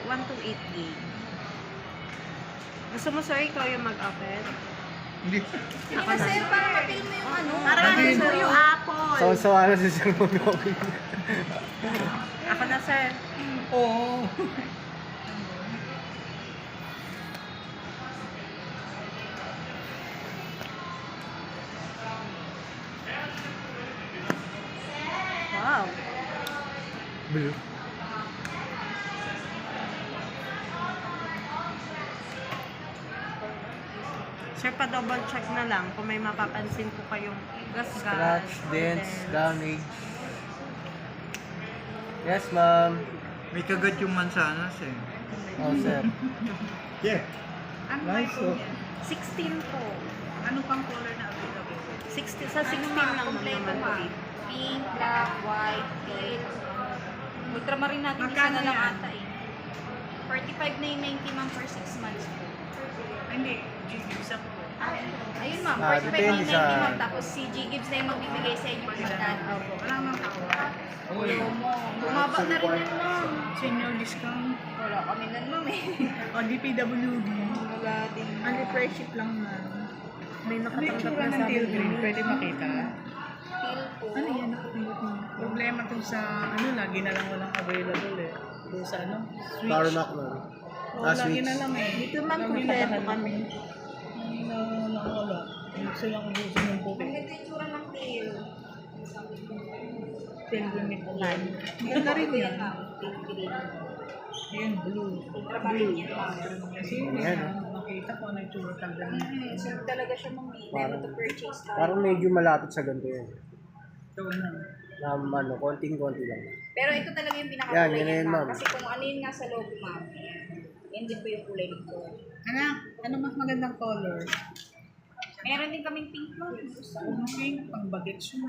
128 gig. Gusto mo, sir, ikaw yung mag-open? Hindi. Hindi na sir, para mapil mo yung ano. Para Hindi. gusto yung Apple. Sawa-sawa na si Sir mag-open. Ako na, sir. Oo. Wow. Blue. Sir, pa-double check na lang kung may mapapansin po kayong gas-gas. Scratch, or dents, dents. damage. Yes, ma'am. May kagat yung mansanas eh. Oh, sir. Yeah. Ano Nice, oh. 16 po. Ano pang color na available? 16, sa 16 lang kompleto naman ma. ulit. Pink, black, white, teal. Ultramarine natin isa Magkano na lang yan? ata eh. 45 na yung 90 ma'am for 6 months po. Hindi, isa po. Ayun ma'am, Ah, 45 na depende yung 90 sa- ma'am. Tapos si G Gibbs na yung magbibigay sa inyo per dad. Wala nang tawag. Bumaba na rin yan ma'am. Senior discount. Wala kami nun ma'am eh. O, DPWD. Wala din. Ano, friendship lang na. May Ano yung nakatanggap tsura na ng sa teal amin. green? Pwede makita? Teal po. Ano yan? Nakapindot mo. Problema to sa, ano, lagi na lang walang available eh. Doon sa ano? Switch. Tarmac, ma'am. Oo, Ah, lagi switch. na lang eh. Dito ma'am, Lagi kompleto na- kami. Lagi na wala. Gusto lang ubusin yung puti. Maganda yung tsura ng teal. Teal green ni Kulan. Ganda rin Ito yan. yan ma'am. Teal green. Ayan, blue. Ultramarine yan ma'am. Kasi Ayan, makita ko ano yung tsura talaga. So talaga siya ma'am. Never to purchase tayo. Parang medyo malapit sa ganito yan. Ito na. Na ano, konting-konti lang. Pero ito talaga yung Yan, pinakakulay yun na niya yun, ma'am. ma'am. Kasi kung ano yun nga sa logo ma'am. Yan din po yung kulay nito. Anak, ano mas magandang color? Meron din kaming pink ma'am. Gusto mo? Pink, pang bagets yun.